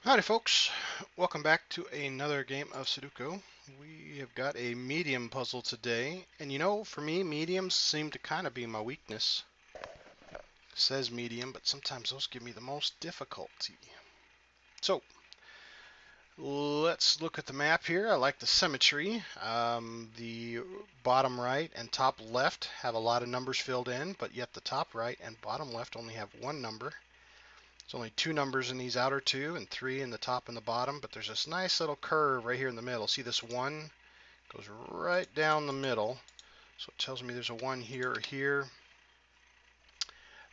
Howdy folks, welcome back to another game of Sudoku. We have got a medium puzzle today, and for me, mediums seem to kind of be my weakness. It says medium, but sometimes those give me the most difficulty. So, let's look at the map here. I like the symmetry. The bottom right and top left have a lot of numbers filled in, but yet the top right and bottom left only have one number. There's only two numbers in these outer two and three in the top and the bottom, but there's this nice little curve right here in the middle. See this one goes right down the middle. So it tells me there's a one here or here.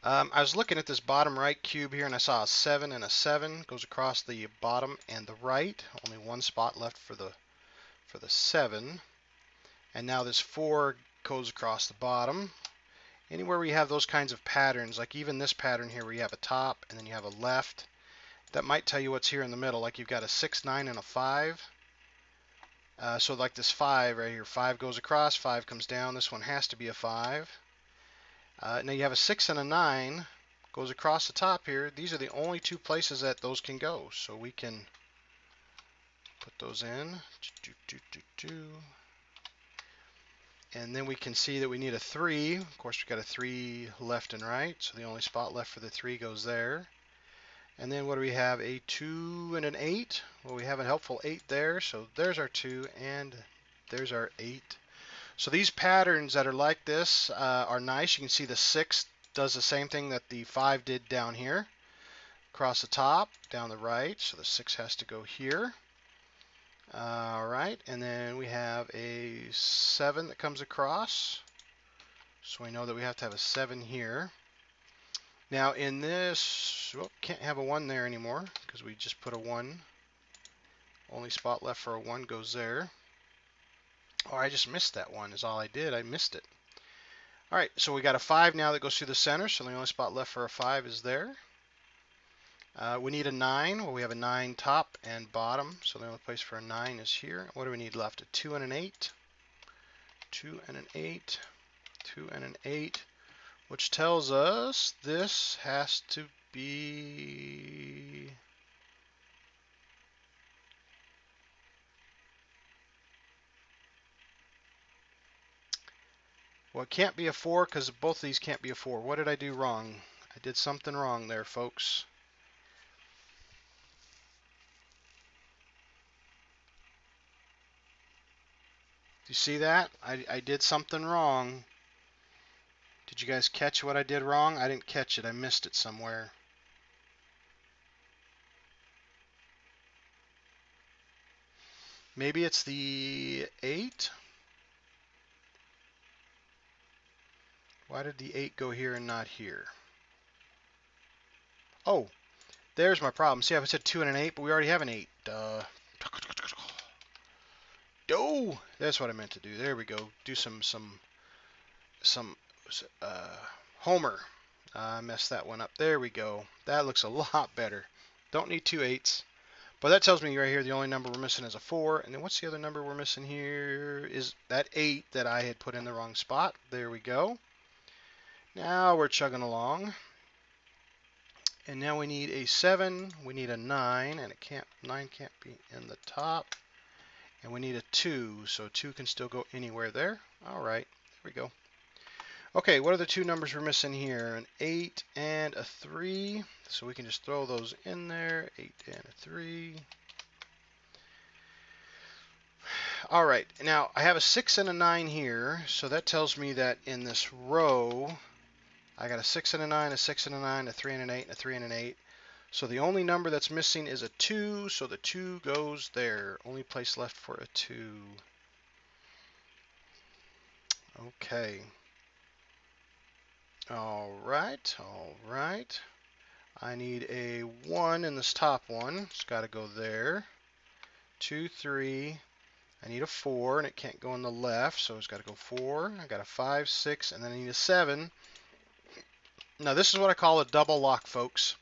I was looking at this bottom right cube here and I saw a 7 and a 7 goes across the bottom and the right. Only one spot left for the 7. And now this 4 goes across the bottom. Anywhere we have those kinds of patterns, like even this pattern here where you have a top and then you have a left, that might tell you what's here in the middle. Like you've got a 6, 9, and a 5. So like this 5 right here, 5 goes across, 5 comes down. This one has to be a 5. Now you have a 6 and a 9 goes across the top here. These are the only two places that those can go. So we can put those in. And then we can see that we need a 3. Of course, we've got a 3 left and right. So the only spot left for the 3 goes there. And then what do we have? A 2 and an 8. Well, we have a helpful 8 there. So there's our 2 and there's our 8. So these patterns that are like this are nice. You can see the 6 does the same thing that the 5 did down here. Across the top, down the right. So the 6 has to go here. All right. And then we have a 7 that comes across. So we know that we have to have a 7 here. Now in this, well, can't have a 1 there anymore because we just put a 1. Only spot left for a 1 goes there. Oh, I just missed that one is all I did. I missed it. All right, so we got a 5 now that goes through the center, so the only spot left for a 5 is there. We need a 9. Well, we have a 9 top and bottom, so the only place for a 9 is here. What do we need left? A 2 and an 8. 2 and an 8. 2 and an 8, which tells us this has to be... Well, it can't be a 4 because both of these can't be a 4. What did I do wrong? I did something wrong there, folks. Do you see that? I did something wrong. Did you guys catch what I did wrong? I didn't catch it. I missed it somewhere. Maybe it's the 8? Why did the 8 go here and not here? Oh, there's my problem. See, I said 2 and an 8, but we already have an 8. Oh, that's what I meant to do. There we go. Do some Homer. I messed that one up. There we go. That looks a lot better. Don't need two 8s. But that tells me right here the only number we're missing is a 4. And then what's the other number we're missing here? Is that 8 that I had put in the wrong spot. There we go. Now we're chugging along. And now we need a 7. We need a 9. And 9 can't be in the top. And we need a 2. So 2 can still go anywhere there. All right. There we go. Okay, what are the two numbers we're missing here? An 8 and a 3. So we can just throw those in there. 8 and a 3. All right, now I have a 6 and a 9 here. So that tells me that in this row, I got a 6 and a 9, a 6 and a 9, a 3 and an 8, and a 3 and an 8. So the only number that's missing is a 2. So the 2 goes there. Only place left for a 2. Okay. All right, all right. I need a 1 in this top one. It's got to go there. 2, 3. I need a 4, and it can't go on the left, so it's got to go 4. I got a 5, 6, and then I need a 7. Now this is what I call a double lock, folks.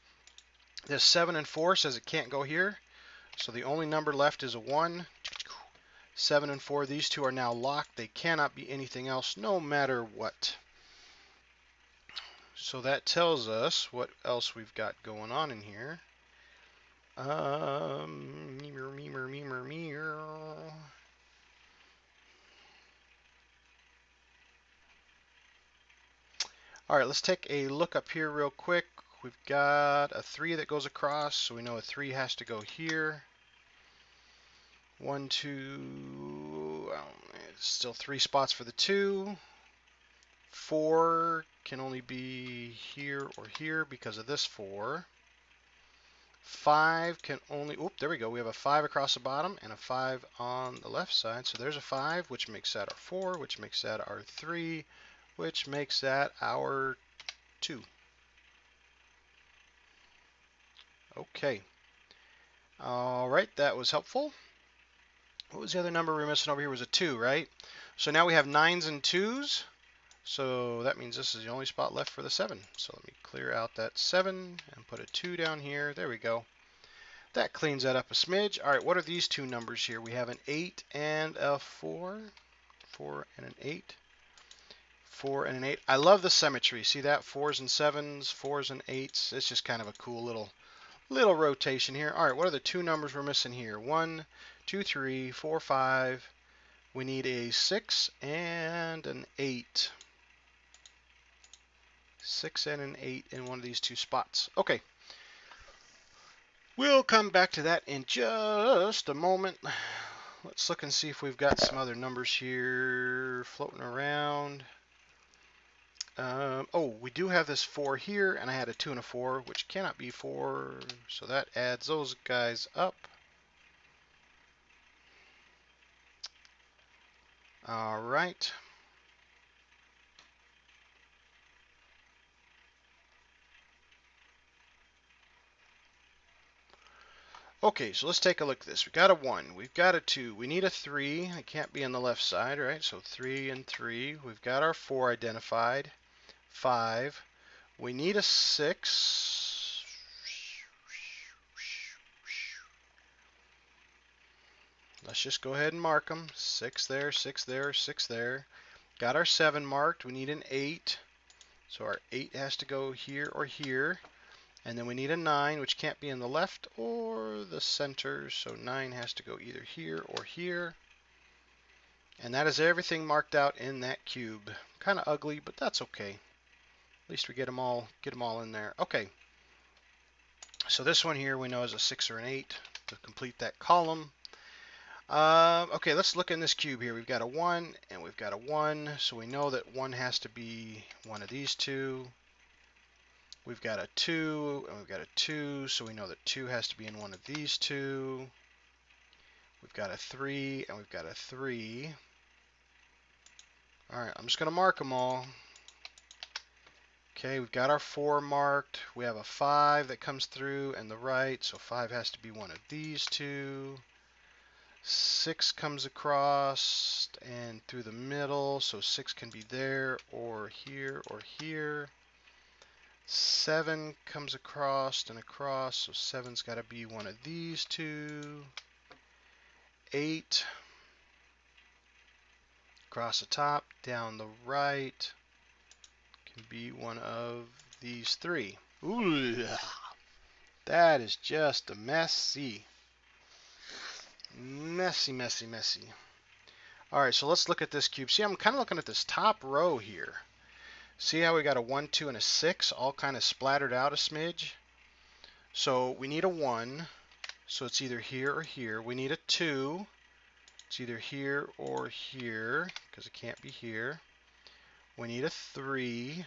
This 7 and 4 says it can't go here, so the only number left is a 1. 7 and 4, these two are now locked. They cannot be anything else, no matter what. So that tells us what else we've got going on in here. Memer, memer, memer, memer. All right, let's take a look up here real quick. We've got a 3 that goes across, so we know a 3 has to go here. 1, 2, still 3 spots for the 2. 4 can only be here or here because of this 4. 5 can only, oop, there we go. We have a 5 across the bottom and a 5 on the left side. So there's a 5, which makes that our 4, which makes that our 3, which makes that our 2. Okay. All right, that was helpful. What was the other number we were missing over here? Was a 2, right? So now we have 9s and 2s. So that means this is the only spot left for the 7. So let me clear out that 7 and put a 2 down here. There we go. That cleans that up a smidge. All right, what are these two numbers here? We have an 8 and a 4. 4 and an 8. 4 and an 8. I love the symmetry. See that? 4s and 7s, 4s and 8s. It's just kind of a cool little rotation here. All right, what are the two numbers we're missing here? 1, 2, 3, 4, 5. We need a 6 and an 8. 6 and an 8 in one of these two spots. Okay. We'll come back to that in just a moment. Let's look and see if we've got some other numbers here floating around. Oh, we do have this 4 here, and I had a 2 and a 4, which cannot be 4, so that adds those guys up. All right. Okay, so let's take a look at this. We've got a 1, we've got a 2, we need a 3. It can't be on the left side, right? So 3 and 3. We've got our 4 identified. 5. We need a 6. Let's just go ahead and mark them. 6 there, 6 there, 6 there. Got our 7 marked. We need an 8. So our 8 has to go here or here. And then we need a 9, which can't be in the left or the center. So 9 has to go either here or here. And that is everything marked out in that cube. Kind of ugly, but that's okay. At least we get them all in there. Okay. So this one here we know is a 6 or an 8 to complete that column. Okay, let's look in this cube here. We've got a 1 and we've got a 1. So we know that 1 has to be one of these two. We've got a 2 and we've got a 2. So we know that 2 has to be in one of these two. We've got a 3 and we've got a 3. All right, I'm just going to mark them all. Okay, we've got our 4 marked. We have a 5 that comes through and the right. So 5 has to be one of these two. 6 comes across and through the middle, so 6 can be there or here or here. 7 comes across and across, so 7's got to be one of these two. 8 across the top, down the right, can be one of these 3. Ooh, that is just a messy. Messy, messy, messy. All right, so let's look at this cube. See, I'm kind of looking at this top row here. See how we got a 1, 2, and a 6 all kind of splattered out a smidge? So we need a 1, so it's either here or here. We need a 2, it's either here or here, because it can't be here. We need a 3,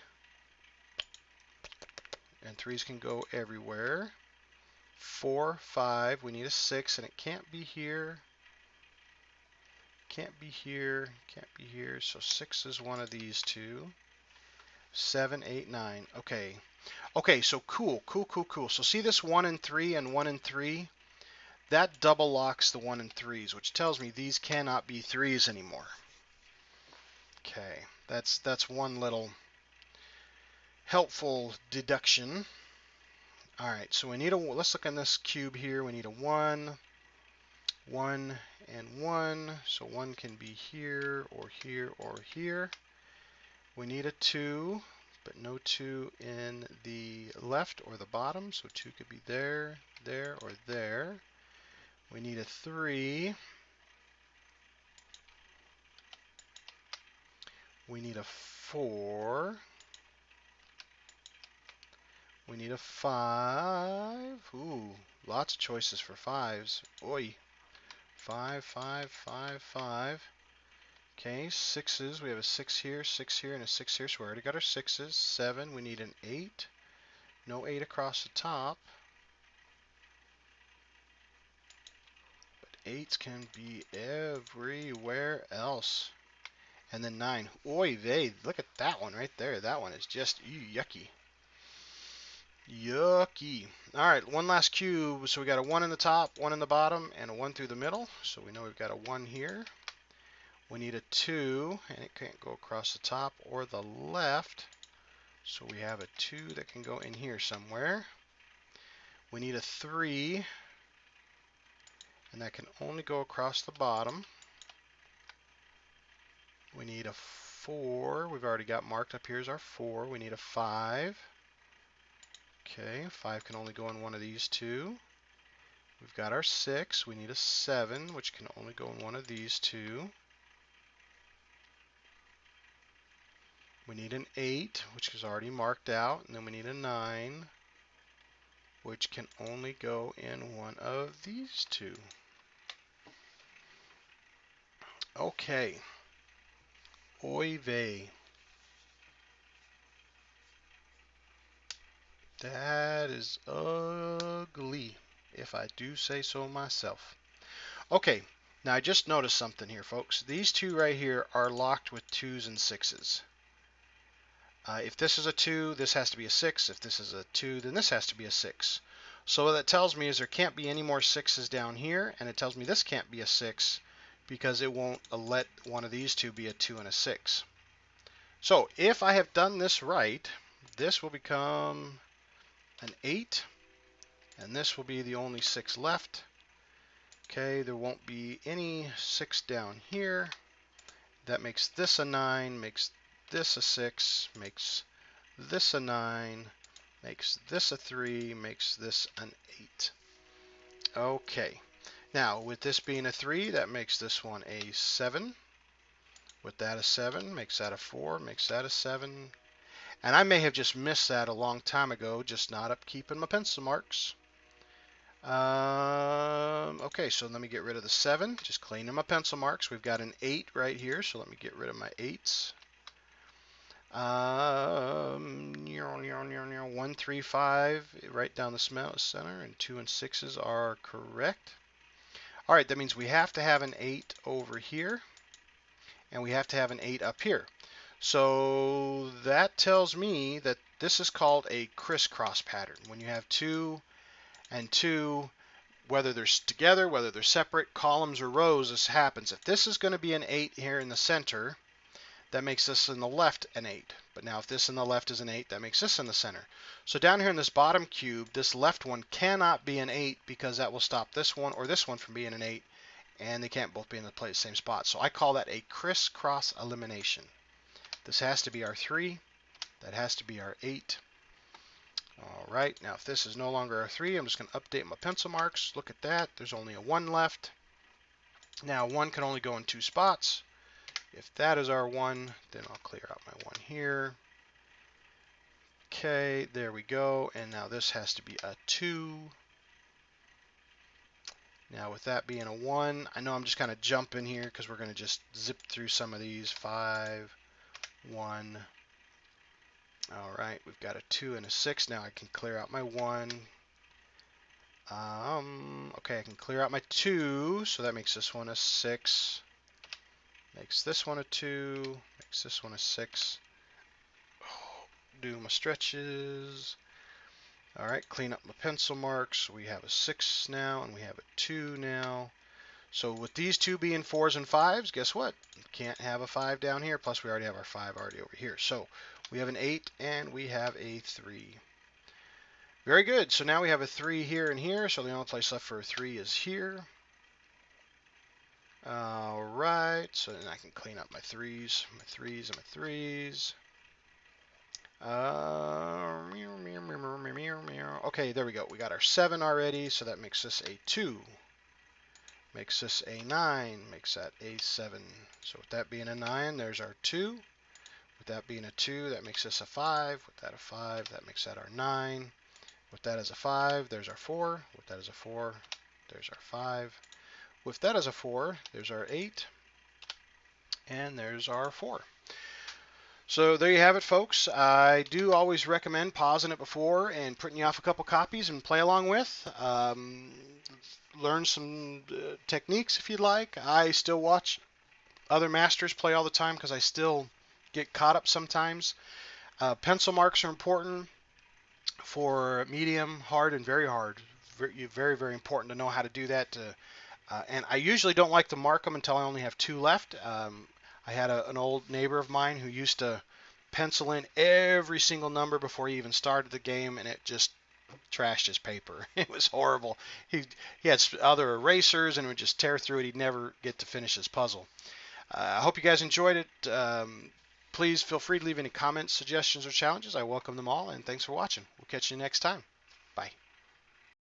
and 3's can go everywhere. 4, 5, we need a 6, and it can't be here. Can't be here, can't be here, so 6 is one of these two. 7, 8, 9. Okay. Okay, so cool. So see this 1 and 3 and 1 and 3? That double locks the 1 and 3s, which tells me these cannot be 3s anymore. Okay, that's one little helpful deduction. All right, so we need let's look in this cube here. We need a 1, 1, and 1. So 1 can be here or here or here. We need a 2. but no 2 in the left or the bottom, so 2 could be there, there, or there. We need a 3. We need a 4. We need a 5. Ooh, lots of choices for 5s. Oi. 5, 5, 5, 5. Okay, 6s. We have a 6 here, and a 6 here, so we already got our 6s. 7, we need an 8. No 8 across the top. But 8s can be everywhere else. And then 9. Oy vey, look at that one right there. That one is just yucky. Yucky. All right, one last cube. So we got a 1 in the top, 1 in the bottom, and a 1 through the middle. So we know we've got a 1 here. We need a 2, and it can't go across the top or the left. So we have a 2 that can go in here somewhere. We need a 3, and that can only go across the bottom. We need a 4. We've already got marked up here as our 4. We need a 5. Okay, 5 can only go in one of these two. We've got our 6. We need a 7, which can only go in one of these two. We need an 8, which is already marked out. And then we need a 9, which can only go in one of these two. Okay. Oy vey. That is ugly, if I do say so myself. Okay, now I just noticed something here, folks. These two right here are locked with 2s and 6s. If this is a 2, this has to be a 6. If this is a 2, then this has to be a 6. So what that tells me is there can't be any more 6s down here, and it tells me this can't be a 6 because it won't let one of these two be a 2 and a 6. So if I have done this right, this will become an 8, and this will be the only 6 left. Okay, there won't be any 6 down here. That makes this a 9, makes this a 6, makes this a 9, makes this a 3, makes this an 8. Okay, now with this being a 3, that makes this one a 7. With that a 7, makes that a 4, makes that a 7. And I may have just missed that a long time ago, just not up keeping my pencil marks. Okay, so let me get rid of the 7, just cleaning my pencil marks. We've got an 8 right here, so let me get rid of my 8s. 1, 3, 5, right down the center, and 2 and 6s are correct. All right, that means we have to have an 8 over here, and we have to have an 8 up here. So that tells me that this is called a crisscross pattern. When you have 2 and 2, whether they're together, whether they're separate, columns or rows, this happens. If this is going to be an 8 here in the center, that makes this in the left an 8. But now if this in the left is an 8, that makes this in the center. So down here in this bottom cube, this left one cannot be an 8 because that will stop this one or this one from being an 8, and they can't both be in the same spot. So I call that a crisscross elimination. This has to be our 3. That has to be our 8. All right, now if this is no longer our 3, I'm just going to update my pencil marks. Look at that. There's only a 1 left. Now 1 can only go in 2 spots. If that is our 1, then I'll clear out my 1 here. Okay, there we go. And now this has to be a 2. Now with that being a 1, I know I'm just kind of jumping here because we're going to just zip through some of these. 5, 1. All right, we've got a 2 and a 6. Now I can clear out my 1. Okay, I can clear out my 2, so that makes this one a 6. Makes this one a 2. Makes this one a 6. Do my stretches. All right, clean up my pencil marks. We have a 6 now, and we have a 2 now. So with these two being 4s and 5s, guess what? Can't have a 5 down here, plus we already have our 5 already over here. So we have an 8, and we have a 3. Very good. So now we have a 3 here and here, so the only place left for a 3 is here. All right, so then I can clean up my 3s, and my 3s. Okay, there we go. We got our 7 already, so that makes this a 2. Makes this a 9. Makes that a 7. So with that being a 9, there's our 2. With that being a 2, that makes this a 5. With that a 5, that makes that our 9. With that as a 5, there's our 4. With that as a 4, there's our 5. With that as a 4, there's our 8. And there's our 4. So there you have it, folks. I do always recommend pausing it before and printing you off a couple copies and play along with. Learn some techniques if you'd like. I still watch other masters play all the time because I still get caught up sometimes. Pencil marks are important for medium, hard, and very hard. Very, very important to know how to do that. And I usually don't like to mark them until I only have 2 left. I had an old neighbor of mine who used to pencil in every single number before he even started the game, and it just trashed his paper. It was horrible. He had other erasers and would just tear through it. He'd never get to finish his puzzle. I hope you guys enjoyed it. Please feel free to leave any comments, suggestions, or challenges. I welcome them all, and thanks for watching. We'll catch you next time. Bye.